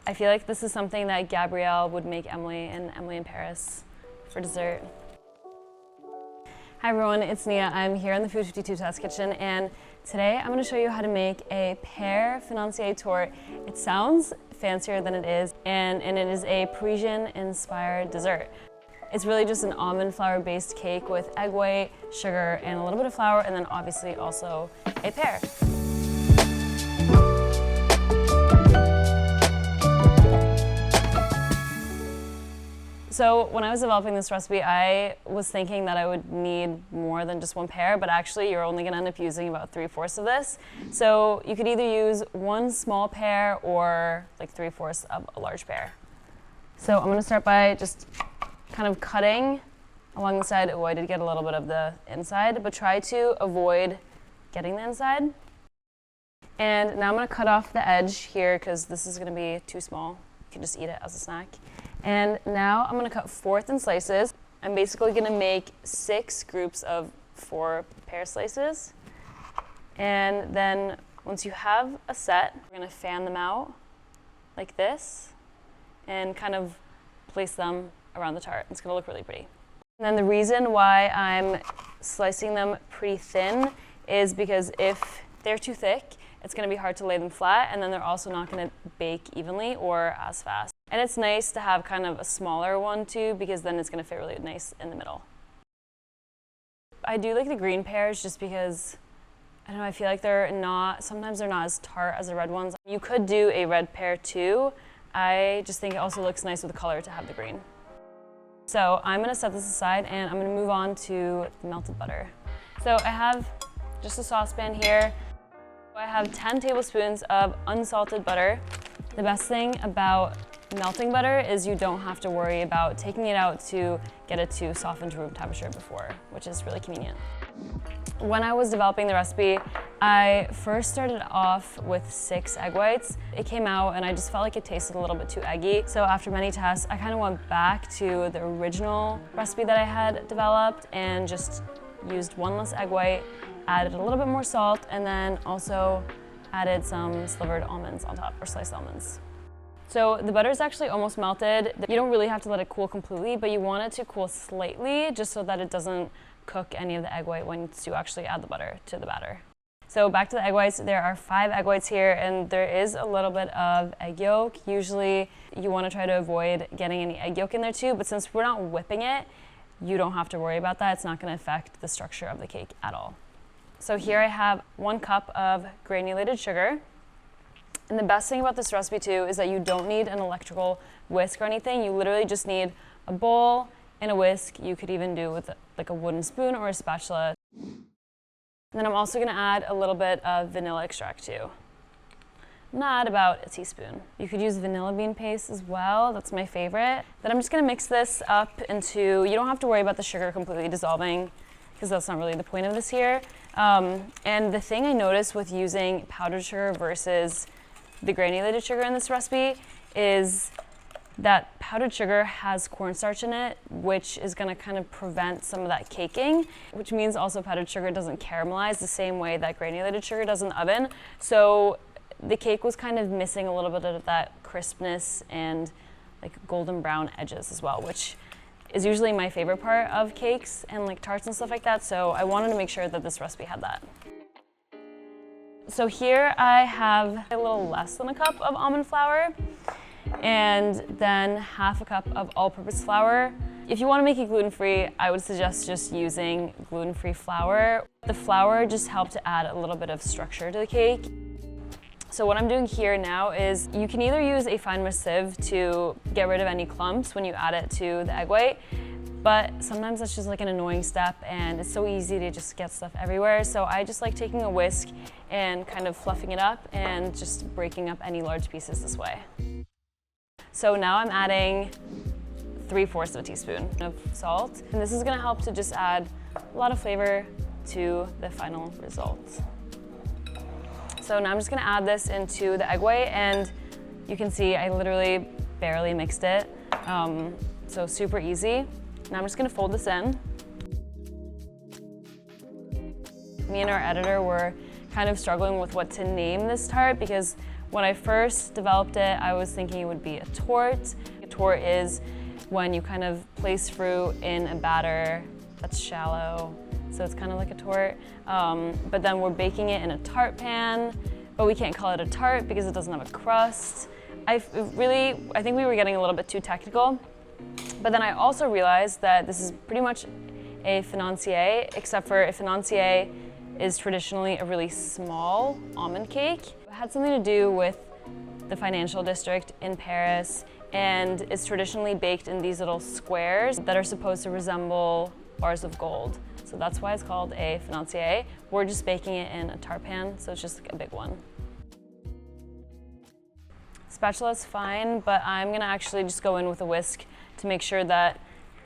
I feel like this is something that Gabrielle would make Emily in Paris for dessert. Hi everyone, it's Nia. I'm here in the Food52 test kitchen, and today I'm going to show you how to make a pear Financier Torte. It sounds fancier than it is, and it is a Parisian-Inspired dessert. It's really just an almond flour based cake with egg white, sugar, and a little bit of flour, and then obviously also a pear. So when I was developing this recipe, I was thinking that I would need more than just one pear, but actually you're only gonna end up using about 3/4 of this. So you could either use one small pear or like 3/4 of a large pear. So I'm gonna start by just kind of cutting along the side. Oh, I did get a little bit of the inside, but try to avoid getting the inside. And now I'm gonna cut off the edge here because this is gonna be too small. You can just eat it as a snack. And now I'm gonna cut 4 thin slices. I'm basically gonna make 6 groups of 4 pear slices. And then once you have a set, we're gonna fan them out like this and kind of place them around the tart. It's gonna look really pretty. And then the reason why I'm slicing them pretty thin is because if they're too thick, it's gonna be hard to lay them flat, and then they're also not gonna bake evenly or as fast. And it's nice to have kind of a smaller one too, because then it's gonna fit really nice in the middle. I do like the green pears just because, I don't know, I feel like sometimes they're not as tart as the red ones. You could do a red pear too. I just think it also looks nice with the color to have the green. So I'm gonna set this aside and I'm gonna move on to the melted butter. So I have just a saucepan here. I have 10 tablespoons of unsalted butter. The best thing about melting butter is you don't have to worry about taking it out to get it to soften to room temperature before, which is really convenient. When I was developing the recipe, I first started off with 6 egg whites. It came out and I just felt like it tasted a little bit too eggy. So after many tests, I kind of went back to the original recipe that I had developed and just used 1 less egg white, added a little bit more salt, and then also added some slivered almonds on top, or sliced almonds. So the butter is actually almost melted. You don't really have to let it cool completely, but you want it to cool slightly just so that it doesn't cook any of the egg white once you actually add the butter to the batter. So back to the egg whites, there are 5 egg whites here, and there is a little bit of egg yolk. Usually you want to try to avoid getting any egg yolk in there too, but since we're not whipping it, you don't have to worry about that. It's not going to affect the structure of the cake at all. So here I have 1 cup of granulated sugar. And the best thing about this recipe too is that you don't need an electrical whisk or anything. You literally just need a bowl and a whisk. You could even do with like a wooden spoon or a spatula. And then I'm also going to add a little bit of vanilla extract too. I'm gonna add about a teaspoon. You could use vanilla bean paste as well. That's my favorite. Then I'm just going to mix this up into, you don't have to worry about the sugar completely dissolving because that's not really the point of this here. And the thing I noticed with using powdered sugar versus the granulated sugar in this recipe is that powdered sugar has cornstarch in it, which is going to kind of prevent some of that caking, which means also powdered sugar doesn't caramelize the same way that granulated sugar does in the oven. So the cake was kind of missing a little bit of that crispness and like golden brown edges as well, which is usually my favorite part of cakes and like tarts and stuff like that. So I wanted to make sure that this recipe had that. So here I have a little less than a cup of almond flour and then half a cup of all-purpose flour. If you want to make it gluten-free, I would suggest just using gluten-free flour. The flour just helps to add a little bit of structure to the cake. So what I'm doing here now is you can either use a fine whisk sieve to get rid of any clumps when you add it to the egg white, but sometimes that's just like an annoying step and it's so easy to just get stuff everywhere. So I just like taking a whisk and kind of fluffing it up and just breaking up any large pieces this way. So now I'm adding 3/4 of a teaspoon of salt, and this is going to help to just add a lot of flavor to the final result. So now I'm just going to add this into the egg white, and you can see I literally barely mixed it, so super easy. Now I'm just going to fold this in. Me and our editor were kind of struggling with what to name this tart because When I first developed it, I was thinking it would be a tort. A tort is when you kind of place fruit in a batter that's shallow, so it's kind of like a tort. But then we're baking it in a tart pan, but we can't call it a tart because it doesn't have a crust. I think we were getting a little bit too technical, but then I also realized that this is pretty much a financier, except for a financier is traditionally a really small almond cake. It had something to do with the financial district in Paris, and it's traditionally baked in these little squares that are supposed to resemble bars of gold. So that's why it's called a financier. We're just baking it in a tart pan, so it's just like a big one. Spatula's fine, but I'm gonna actually just go in with a whisk to make sure that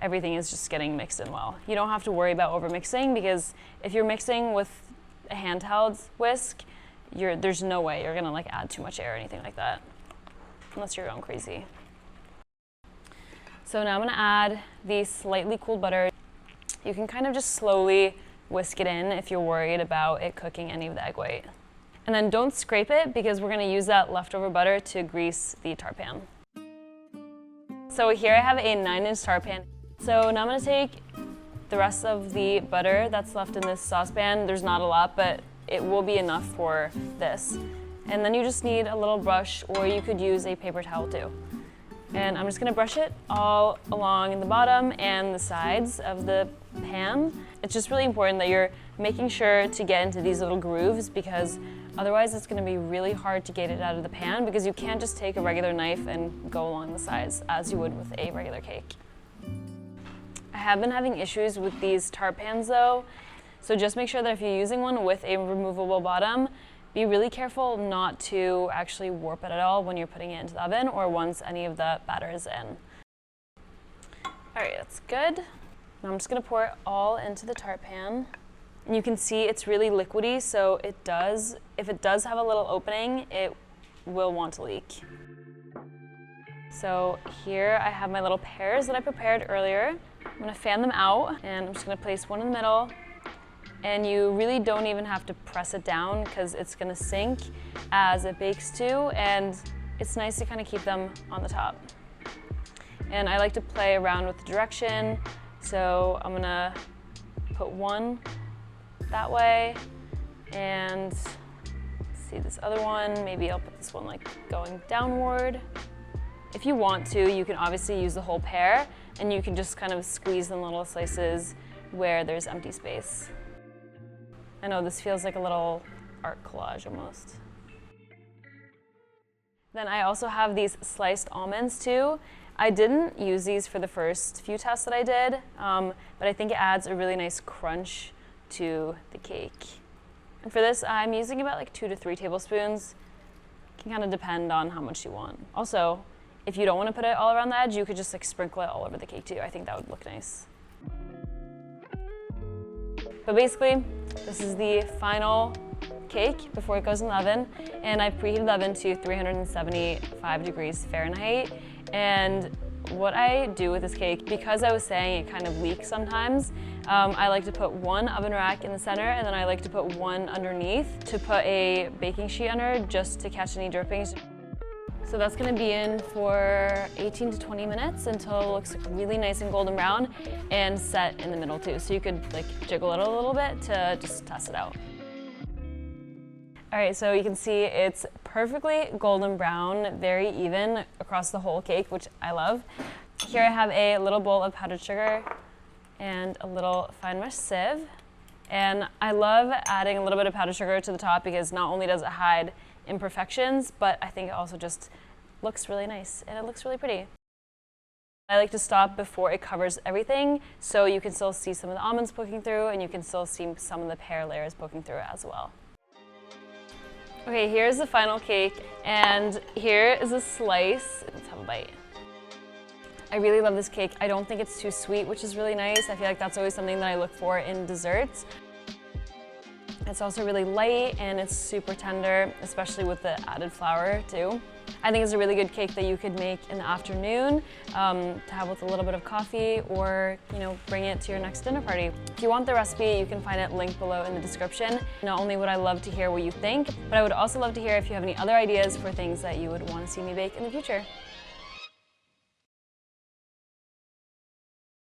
everything is just getting mixed in well. You don't have to worry about over mixing, because if you're mixing with a handheld whisk, there's no way you're gonna like add too much air or anything like that, unless you're going crazy. So now I'm gonna add the slightly cooled butter. You can kind of just slowly whisk it in if you're worried about it cooking any of the egg white. And then don't scrape it, because we're gonna use that leftover butter to grease the tart pan. So here I have a 9-inch tart pan. So now I'm gonna take the rest of the butter that's left in this saucepan. There's not a lot, but it will be enough for this. And then you just need a little brush, or you could use a paper towel too. And I'm just gonna brush it all along the bottom and the sides of the pan. It's just really important that you're making sure to get into these little grooves, because otherwise it's gonna be really hard to get it out of the pan, because you can't just take a regular knife and go along the sides as you would with a regular cake. I have been having issues with these tart pans though, so just make sure that if you're using one with a removable bottom, be really careful not to actually warp it at all when you're putting it into the oven or once any of the batter is in. All right, that's good. Now I'm just gonna pour it all into the tart pan. And you can see it's really liquidy, so if it does have a little opening, it will want to leak. So here I have my little pears that I prepared earlier. I'm gonna fan them out, and I'm just gonna place one in the middle. And you really don't even have to press it down, because it's gonna sink as it bakes too, and it's nice to kind of keep them on the top. And I like to play around with the direction, so I'm gonna put one that way, and see this other one, maybe I'll put this one like going downward. If you want to, you can obviously use the whole pear, and you can just kind of squeeze in little slices where there's empty space. I know this feels like a little art collage almost. Then I also have these sliced almonds too. I didn't use these for the first few tests that I did, but I think it adds a really nice crunch to the cake. And for this, I'm using about like 2 to 3 tablespoons. It can kind of depend on how much you want. Also, if you don't want to put it all around the edge, you could just like sprinkle it all over the cake too. I think that would look nice. But basically, this is the final cake before it goes in the oven, and I've preheated the oven to 375 degrees Fahrenheit. And what I do with this cake, because I was saying it kind of leaks sometimes, I like to put one oven rack in the center, and then I like to put one underneath to put a baking sheet under just to catch any drippings. So that's gonna be in for 18 to 20 minutes until it looks like really nice and golden brown and set in the middle too. So you could like jiggle it a little bit to just test it out. All right, so you can see it's perfectly golden brown, very even across the whole cake, which I love. Here I have a little bowl of powdered sugar and a little fine mesh sieve. And I love adding a little bit of powdered sugar to the top, because not only does it hide imperfections, but I think it also just looks really nice and it looks really pretty. I like to stop before it covers everything, so you can still see some of the almonds poking through, and you can still see some of the pear layers poking through as well. Okay, here's the final cake, and here is a slice. Let's have a bite. I really love this cake. I don't think it's too sweet, which is really nice. I feel like that's always something that I look for in desserts. It's also really light and it's super tender, especially with the added flour too. I think it's a really good cake that you could make in the afternoon to have with a little bit of coffee, or bring it to your next dinner party. If you want the recipe, you can find it linked below in the description. Not only would I love to hear what you think, but I would also love to hear if you have any other ideas for things that you would want to see me bake in the future.